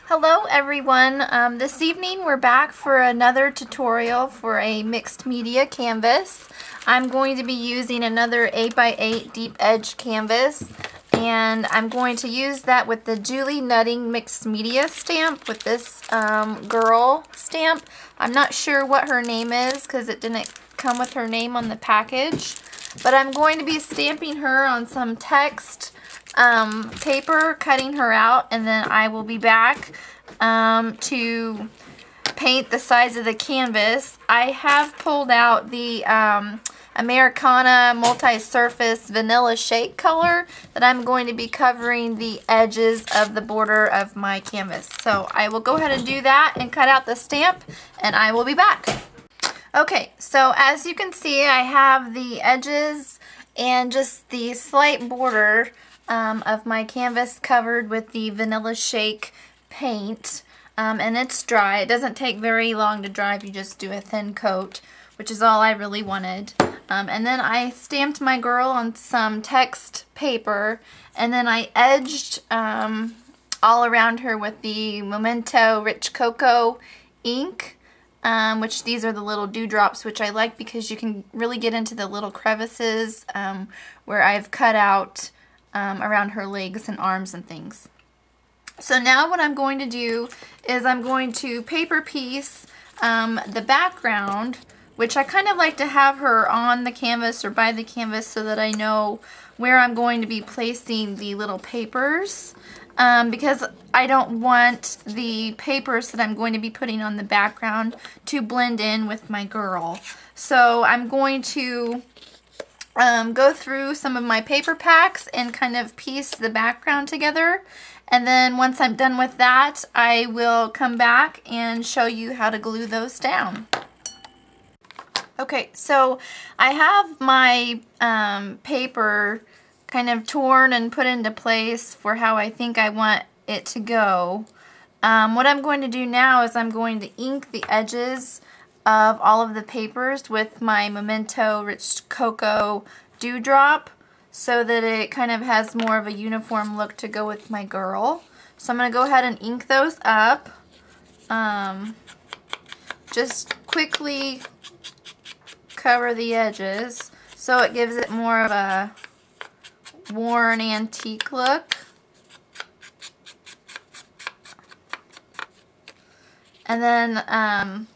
Hello everyone. This evening we're back for another tutorial for a mixed media canvas. I'm going to be using another 8x8 deep edge canvas, and I'm going to use that with the Julie Nutting mixed media stamp with this girl stamp. I'm not sure what her name is because it didn't come with her name on the package, but I'm going to be stamping her on some text paper, cutting her out, and then I will be back to paint the sides of the canvas. I have pulled out the Americana multi-surface vanilla shake color that I'm going to be covering the edges of the border of my canvas. So I will go ahead and do that and cut out the stamp, and I will be back. Okay, so as you can see, I have the edges and just the slight border of my canvas covered with the vanilla shake paint, and it's dry. It doesn't take very long to dry if you just do a thin coat, which is all I really wanted. And then I stamped my girl on some text paper, and then I edged all around her with the Memento Rich Cocoa ink, which these are the little dewdrops, which I like because you can really get into the little crevices where I've cut out around her legs and arms and things. So now what I'm going to do is I'm going to paper piece the background, which I kind of like to have her on the canvas or by the canvas so that I know where I'm going to be placing the little papers, because I don't want the papers that I'm going to be putting on the background to blend in with my girl. So I'm going to go through some of my paper packs and kind of piece the background together, and then once I'm done with that, I will come back and show you how to glue those down. Okay, so I have my paper kind of torn and put into place for how I think I want it to go. What I'm going to do now is I'm going to ink the edges of all of the papers with my Memento Rich Cocoa Dewdrop so that it kind of has more of a uniform look to go with my girl. So I'm going to go ahead and ink those up. Just quickly cover the edges so it gives it more of a worn antique look. And then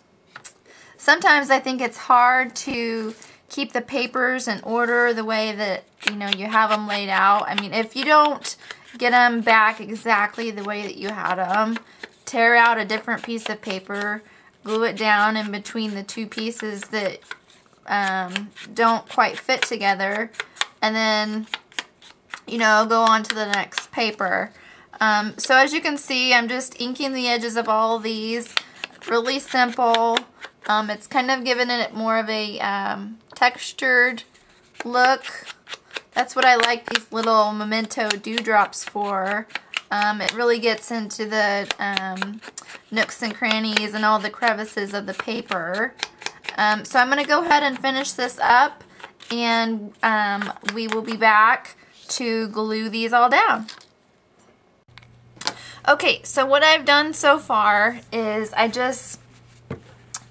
sometimes I think it's hard to keep the papers in order the way that you have them laid out. I mean, if you don't get them back exactly the way that you had them, tear out a different piece of paper, glue it down in between the two pieces that don't quite fit together, and then go on to the next paper. So as you can see, I'm just inking the edges of all of these. Really simple. It's kind of giving it more of a textured look. That's what I like these little Memento Dew Drops for. It really gets into the nooks and crannies and all the crevices of the paper. So I'm going to go ahead and finish this up, and we will be back to glue these all down. Okay, so what I've done so far is I just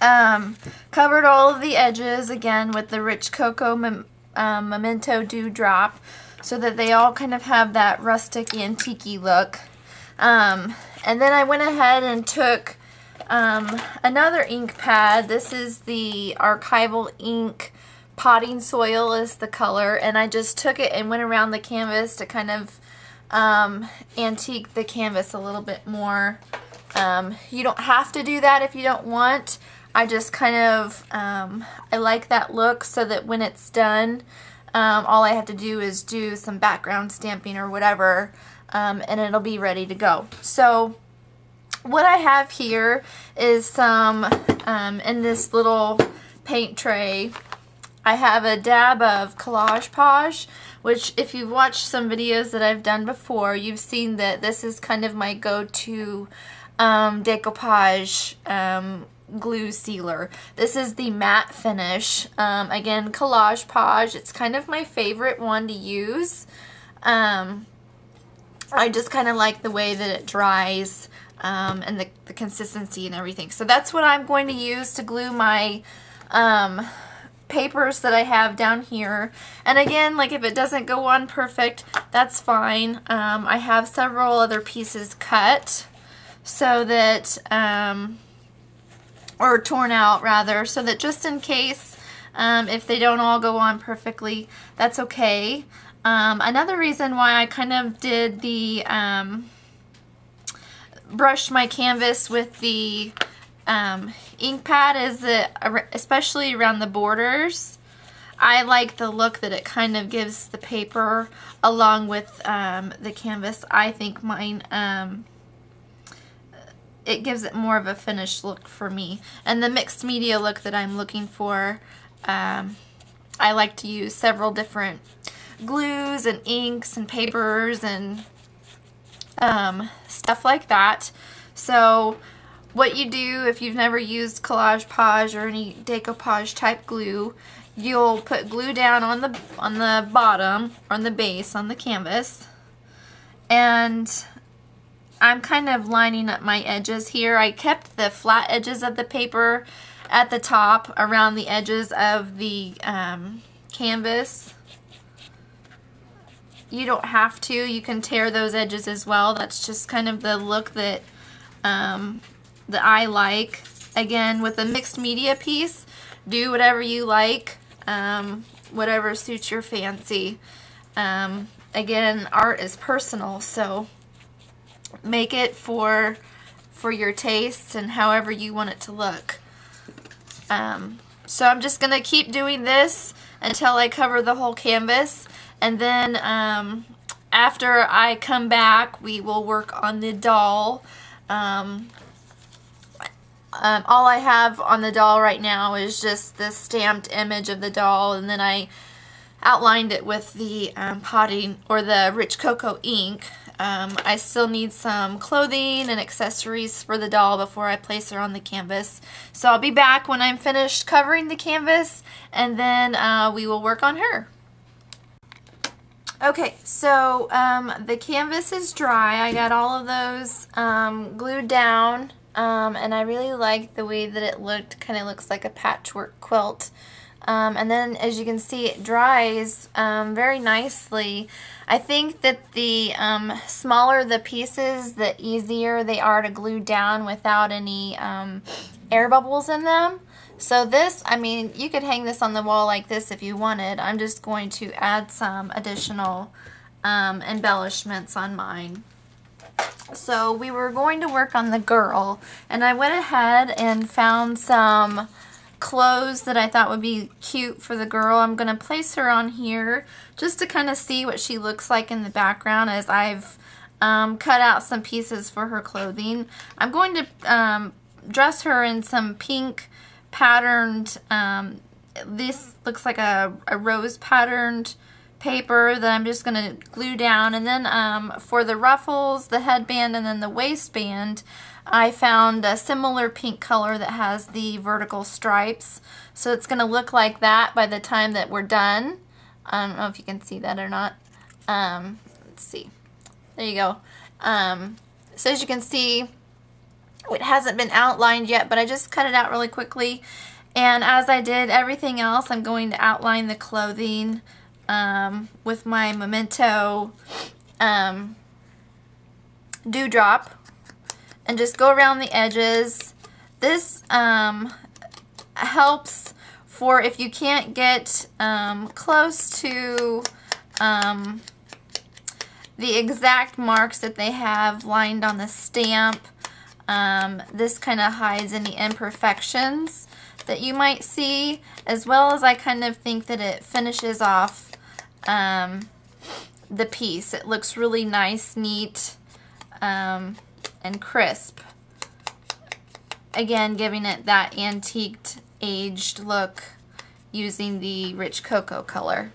covered all of the edges again with the Rich Cocoa Memento Dew Drop so that they all kind of have that rustic antique-y look. And then I went ahead and took another ink pad. This is the Archival ink. Potting Soil is the color, and I just took it and went around the canvas to kind of antique the canvas a little bit more. You don't have to do that if you don't want. I just kind of I like that look so that when it's done, all I have to do is do some background stamping or whatever, and it'll be ready to go. So what I have here is some in this little paint tray, I have a dab of Collage Pauge, which if you've watched some videos that I've done before, you've seen that this is kind of my go-to decoupage glue sealer. This is the matte finish. Again, Collage Pauge. It's kind of my favorite one to use. I just kind of like the way that it dries and the consistency and everything. So that's what I'm going to use to glue my papers that I have down here. And again, like if it doesn't go on perfect, that's fine. I have several other pieces cut so that, or torn out rather, so that just in case if they don't all go on perfectly, that's okay. Another reason why I kind of did the brushed my canvas with the ink pad is that, especially around the borders, I like the look that it kind of gives the paper along with the canvas. I think mine, it gives it more of a finished look for me. And the mixed media look that I'm looking for, I like to use several different glues and inks and papers and stuff like that. So what you do if you've never used Collage, Pauge, or any Deco Pauge type glue, you'll put glue down on the bottom, or on the base, on the canvas, and I'm kind of lining up my edges here. I kept the flat edges of the paper at the top around the edges of the canvas. You don't have to. You can tear those edges as well. That's just kind of the look that that I like. Again, with a mixed media piece, do whatever you like, whatever suits your fancy. Again, art is personal, so make it for your tastes and however you want it to look. So I'm just going to keep doing this until I cover the whole canvas, and then after I come back, we will work on the doll. All I have on the doll right now is just the stamped image of the doll, and then I outlined it with the potting or the rich cocoa ink. I still need some clothing and accessories for the doll before I place her on the canvas. So I'll be back when I'm finished covering the canvas, and then we will work on her. Okay, so the canvas is dry. I got all of those glued down, and I really like the way that it looked. Kind of looks like a patchwork quilt. And then, as you can see, it dries very nicely. I think that the smaller the pieces, the easier they are to glue down without any air bubbles in them. So this, I mean, you could hang this on the wall like this if you wanted. I'm just going to add some additional embellishments on mine. So we were going to work on the girl, and I went ahead and found some clothes that I thought would be cute for the girl. I'm going to place her on here just to kind of see what she looks like in the background, as I've cut out some pieces for her clothing. I'm going to dress her in some pink patterned, this looks like a rose patterned paper that I'm just going to glue down. And then for the ruffles, the headband, and then the waistband, I found a similar pink color that has the vertical stripes. So it's going to look like that by the time that we're done. I don't know if you can see that or not. Let's see. There you go. So as you can see, it hasn't been outlined yet, but I just cut it out really quickly. And as I did everything else, I'm going to outline the clothing with my Memento Dew Drop, and just go around the edges. This helps for if you can't get close to the exact marks that they have lined on the stamp. This kind of hides any imperfections that you might see, as well as I kind of think that it finishes off the piece. It looks really nice, neat, and crisp. Again, giving it that antiqued, aged look using the rich cocoa color.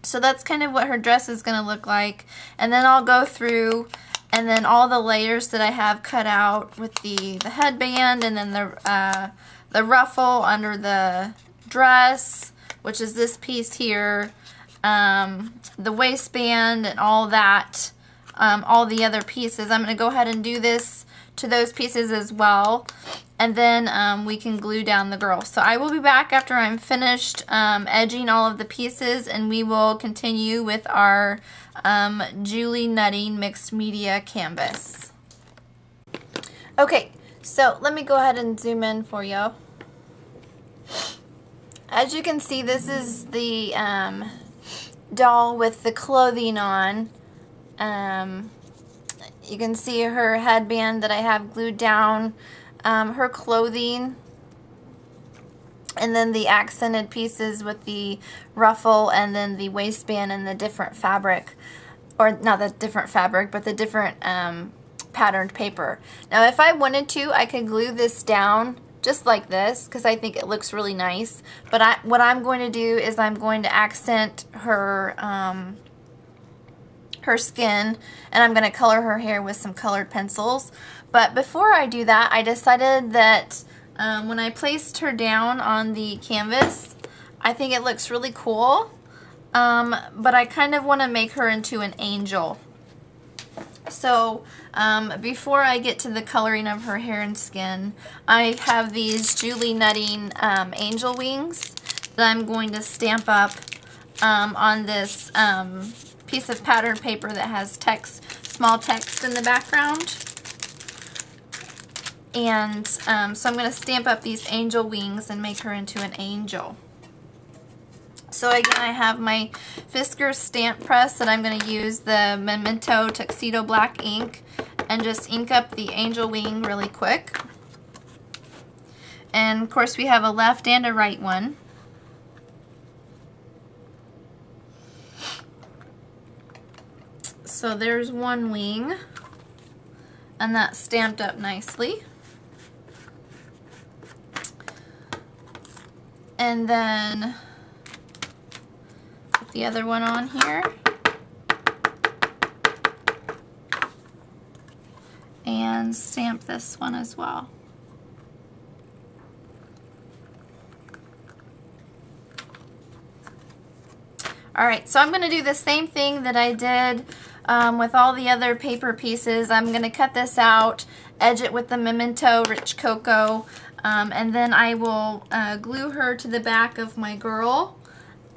So that's kind of what her dress is going to look like. And then I'll go through, and then all the layers that I have cut out with the headband, and then the ruffle under the dress, which is this piece here, the waistband, and all that. all the other pieces. I'm going to go ahead and do this to those pieces as well, and then we can glue down the girl. So I will be back after I'm finished edging all of the pieces, and we will continue with our Julie Nutting mixed media canvas. Okay, so let me go ahead and zoom in for you. As you can see, this is the doll with the clothing on. You can see her headband that I have glued down, her clothing, and then the accented pieces with the ruffle, and then the waistband and the different fabric, or not the different fabric, but the different patterned paper. Now if I wanted to, I could glue this down just like this because I think it looks really nice, but what I'm going to do is I'm going to accent her her skin, and I'm going to color her hair with some colored pencils. But before I do that, I decided that when I placed her down on the canvas, I think it looks really cool, but I kind of want to make her into an angel. So before I get to the coloring of her hair and skin, I have these Julie Nutting angel wings that I'm going to stamp up on this piece of pattern paper that has text, small text in the background. And so I'm going to stamp up these angel wings and make her into an angel. So again, I have my Fiskars stamp press that I'm going to use the Memento Tuxedo black ink and just ink up the angel wing really quick. And of course we have a left and a right one. So there's one wing, and that's stamped up nicely. And then put the other one on here. And stamp this one as well. Alright, so I'm going to do the same thing that I did with all the other paper pieces. I'm going to cut this out, edge it with the Memento Rich Cocoa, and then I will glue her to the back of my girl,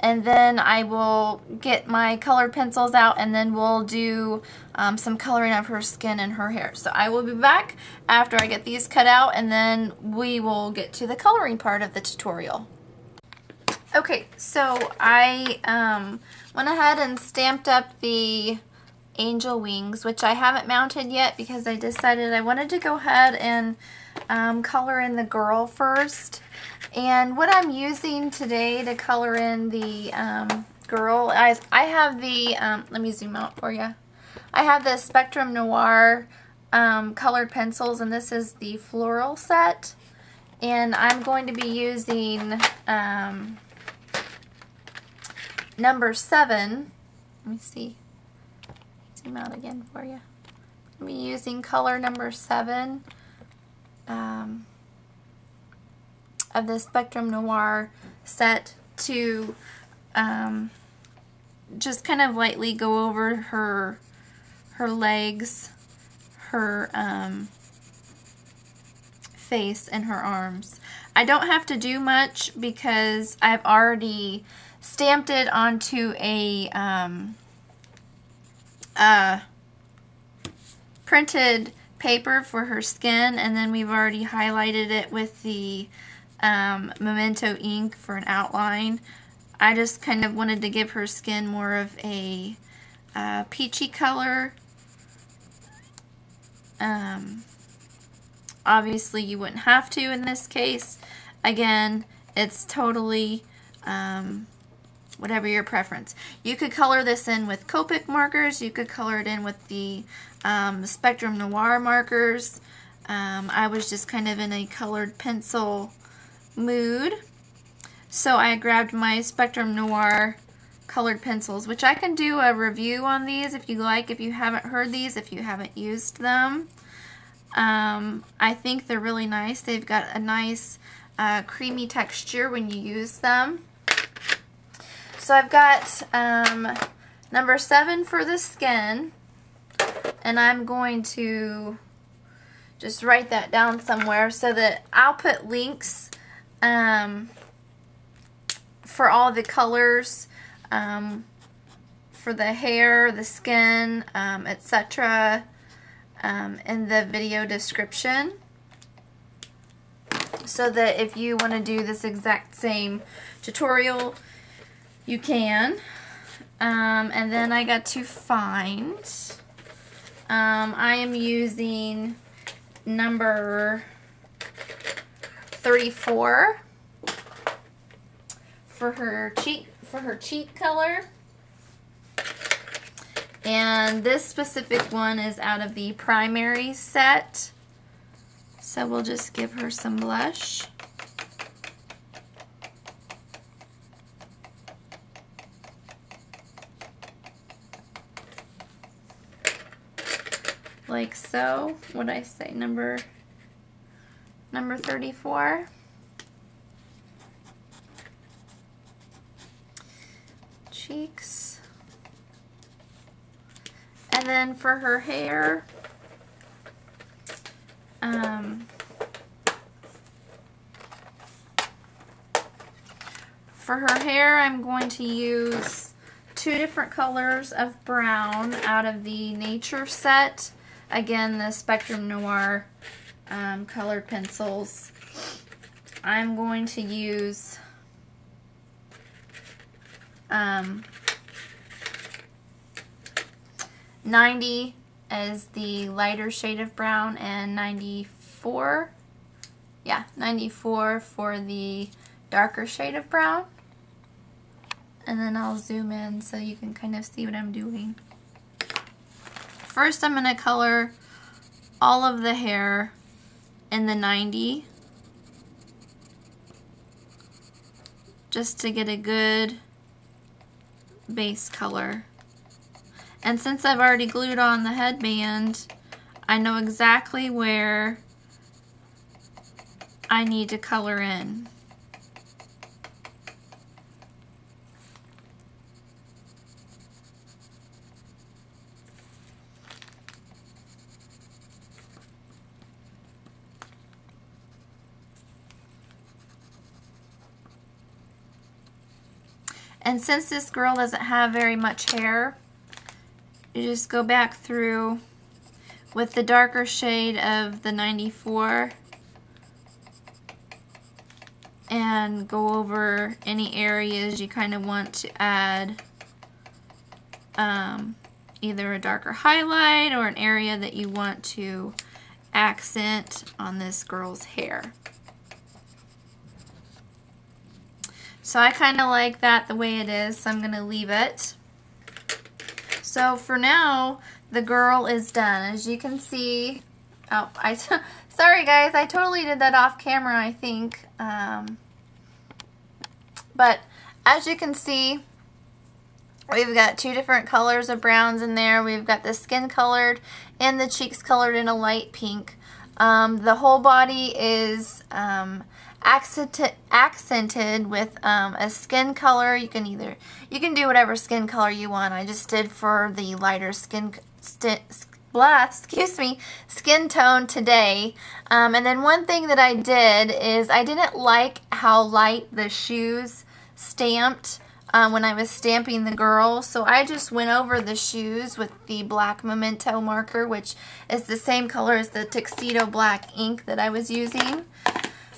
and then I will get my colored pencils out, and then we'll do some coloring of her skin and her hair. So I will be back after I get these cut out, and then we will get to the coloring part of the tutorial. Okay, so I went ahead and stamped up the angel wings, which I haven't mounted yet because I decided I wanted to go ahead and color in the girl first. And what I'm using today to color in the girl, I have the, let me zoom out for you. I have the Spectrum Noir colored pencils, and this is the floral set. And I'm going to be using number 7. Let me see. Zoom out again for you. I'm using color number 7 of the Spectrum Noir set to just kind of lightly go over her legs, her face, and her arms. I don't have to do much because I've already stamped it onto a printed paper for her skin, and then we've already highlighted it with the Memento ink for an outline. I just kind of wanted to give her skin more of a peachy color. Obviously you wouldn't have to in this case. Again, it's totally whatever your preference. You could color this in with Copic markers. You could color it in with the Spectrum Noir markers. I was just kind of in a colored pencil mood. So I grabbed my Spectrum Noir colored pencils, which I can do a review on these if you like, if you haven't heard these, if you haven't used them. I think they're really nice. They've got a nice creamy texture when you use them. So I've got number 7 for the skin, and I'm going to just write that down somewhere so that I'll put links for all the colors, for the hair, the skin, etc. In the video description, so that if you want to do this exact same tutorial, you can. And then I got to find, I am using number 34 for her cheek color. And this specific one is out of the primary set. So we'll just give her some blush. Like so. What'd I say? Number 34. Cheeks. And then for her hair, I'm going to use 2 different colors of brown out of the Nature set. Again, the Spectrum Noir colored pencils. I'm going to use 90 as the lighter shade of brown, and 94 for the darker shade of brown. And then I'll zoom in so you can kind of see what I'm doing. First, I'm going to color all of the hair in the 90, just to get a good base color. And since I've already glued on the headband, I know exactly where I need to color in. And since this girl doesn't have very much hair, you just go back through with the darker shade of the 94 and go over any areas you kind of want to add either a darker highlight or an area that you want to accent on this girl's hair. So I kind of like that the way it is, so I'm going to leave it. So for now, the girl is done. As you can see, oh, sorry guys, I totally did that off camera, I think. But as you can see, we've got 2 different colors of browns in there. We've got the skin colored and the cheeks colored in a light pink. The whole body is accented with a skin color. You can do whatever skin color you want. I just did for the lighter skin tone today. And then one thing that I did is I didn't like how light the shoes stamped when I was stamping the girl, so I just went over the shoes with the black Memento marker, which is the same color as the Tuxedo black ink that I was using.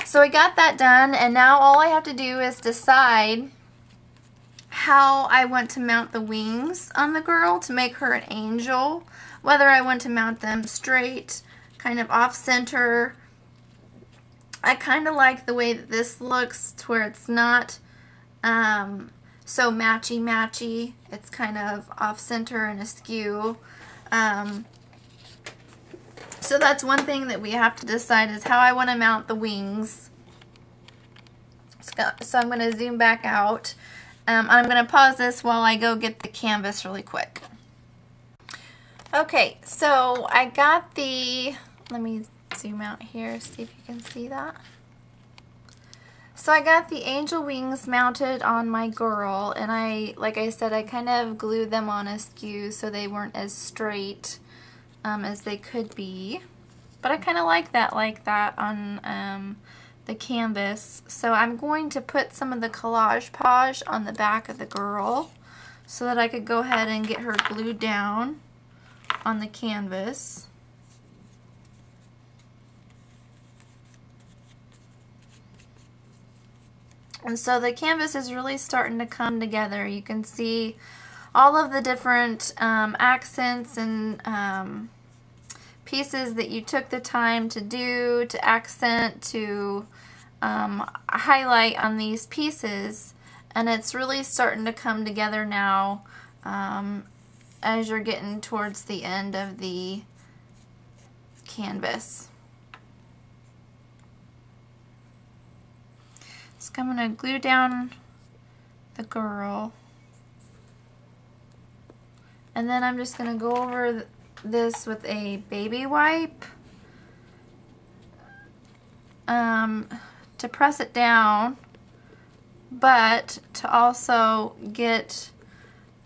So I got that done, and now all I have to do is decide how I want to mount the wings on the girl to make her an angel. Whether I want to mount them straight, kind of off-center. I kind of like the way that this looks, to where it's not so matchy-matchy. It's kind of off-center and askew. So that's one thing that we have to decide, is how I want to mount the wings. So I'm going to zoom back out. I'm going to pause this while I go get the canvas really quick. Okay, so I got the, let me zoom out here, see if you can see that. So I got the angel wings mounted on my girl, and like I said, I kind of glued them on askew so they weren't as straight as they could be. But I kind of like that on the canvas. So I'm going to put some of the Collage Pauge on the back of the girl so that I could go ahead and get her glued down on the canvas. And so the canvas is really starting to come together. You can see all of the different accents and pieces that you took the time to do, to accent, to highlight on these pieces. And it's really starting to come together now as you're getting towards the end of the canvas. So I'm going to glue down the girl. And then I'm just going to go over this with a baby wipe to press it down, but to also get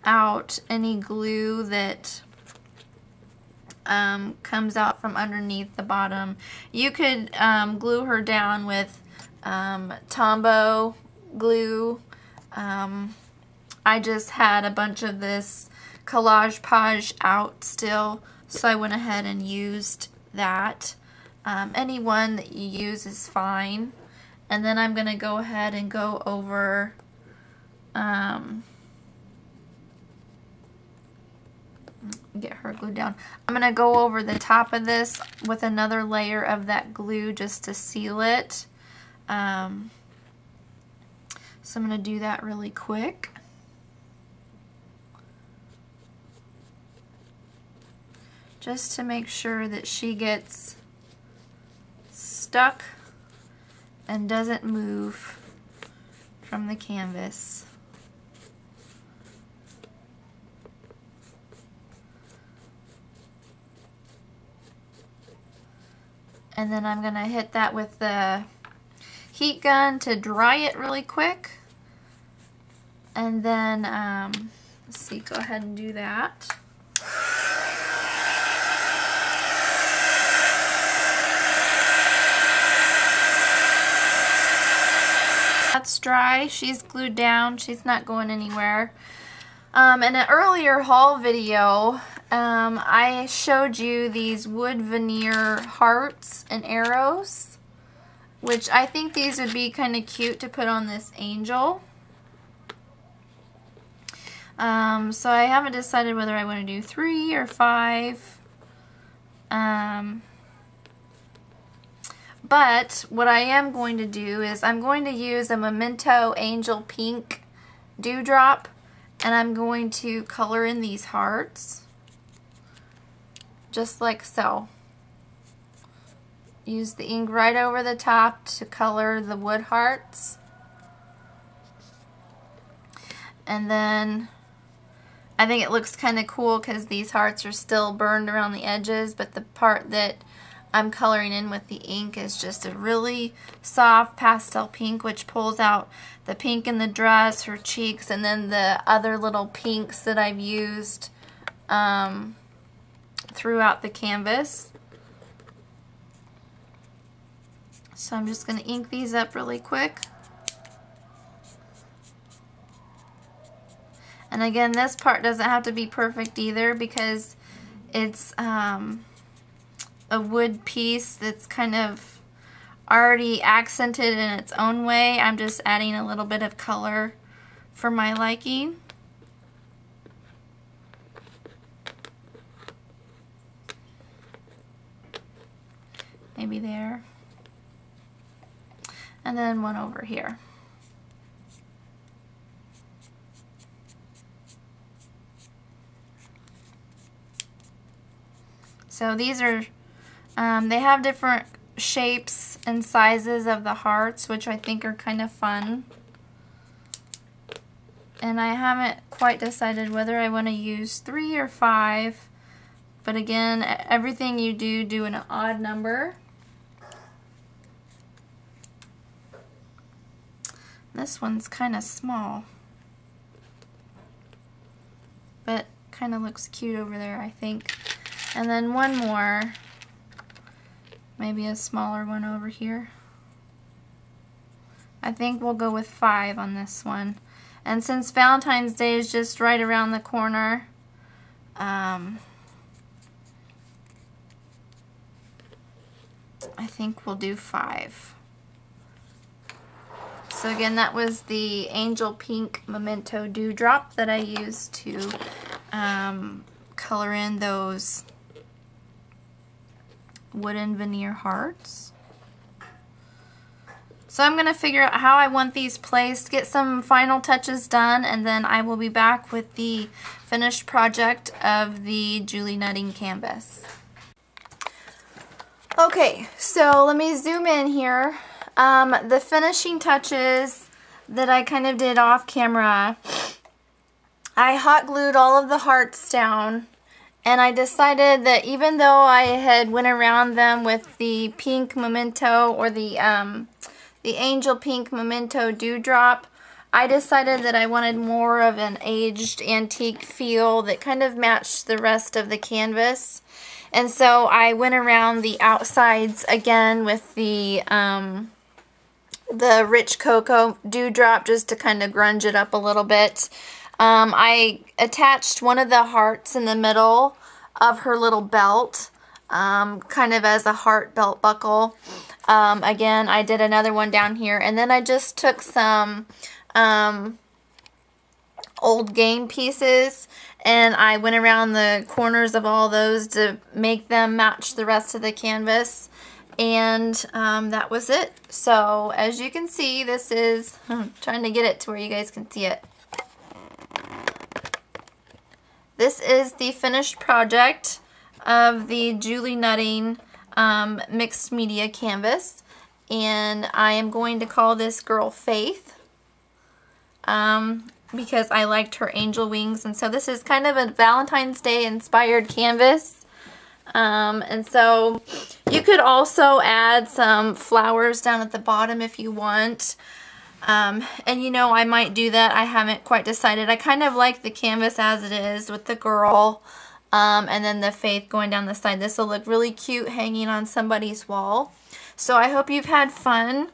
out any glue that comes out from underneath the bottom. You could glue her down with Tombow glue. I just had a bunch of this Collage Pauge out still, so I went ahead and used that. Any one that you use is fine. And then I'm going to go ahead and go over get her glued down. I'm going to go over the top of this with another layer of that glue just to seal it. So I'm going to do that really quick. Just to make sure that she gets stuck and doesn't move from the canvas. And then I'm going to hit that with the heat gun to dry it really quick. And then, let's see, go ahead and do that. That's dry. She's glued down. She's not going anywhere. In an earlier haul video, I showed you these wood veneer hearts and arrows, which I think these would be kind of cute to put on this angel. So I haven't decided whether I want to do 3 or 5. But what I am going to do is I'm going to use a Memento Angel Pink Dewdrop, and I'm going to color in these hearts just like so. Use the ink right over the top to color the wood hearts. And then I think it looks kind of cool because these hearts are still burned around the edges, but the part that I'm coloring in with the ink is just a really soft pastel pink, which pulls out the pink in the dress, her cheeks, and then the other little pinks that I've used throughout the canvas. So I'm just going to ink these up really quick. And again, this part doesn't have to be perfect either because it's a wood piece that's kind of already accented in its own way. I'm just adding a little bit of color for my liking. Maybe there. And then one over here. So these are, they have different shapes and sizes of the hearts, which I think are kind of fun. And I haven't quite decided whether I want to use 3 or 5. But again, everything you do an odd number. This one's kind of small, but kind of looks cute over there, I think. And then one more, maybe a smaller one over here. I think we'll go with 5 on this one. And since Valentine's Day is just right around the corner, I think we'll do 5. So again, that was the Angel Pink Memento Dew Drop that I used to color in those wooden veneer hearts. So I'm going to figure out how I want these placed, get some final touches done, and then I will be back with the finished project of the Julie Nutting canvas. Okay, so let me zoom in here. The finishing touches that I kind of did off camera, I hot glued all of the hearts down, and I decided that even though I had went around them with the pink memento or the Angel Pink Memento Dew Drop, I decided that I wanted more of an aged antique feel that kind of matched the rest of the canvas. And so I went around the outsides again with the rich cocoa dewdrop just to kind of grunge it up a little bit. I attached one of the hearts in the middle of her little belt, kind of as a heart belt buckle. Again, I did another one down here, and then I just took some old game pieces and I went around the corners of all those to make them match the rest of the canvas, and that was it. So as you can see, this is, I'm trying to get it to where you guys can see it. This is the finished project of the Julie Nutting mixed media canvas, and I am going to call this girl Faith because I liked her angel wings, and so this is kind of a Valentine's Day inspired canvas. And so you could also add some flowers down at the bottom if you want. And you know, I might do that. I haven't quite decided. I kind of like the canvas as it is with the girl and then the Faith going down the side. This will look really cute hanging on somebody's wall. So I hope you've had fun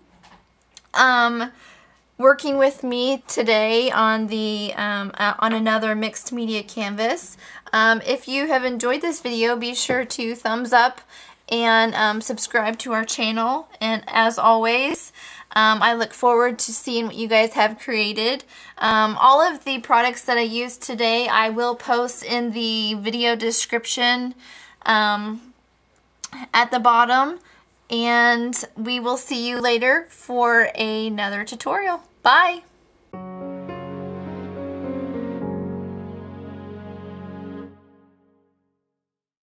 working with me today on the on another mixed media canvas. If you have enjoyed this video, be sure to thumbs up and subscribe to our channel. And as always, I look forward to seeing what you guys have created. All of the products that I used today I will post in the video description at the bottom, and we will see you later for another tutorial. Bye!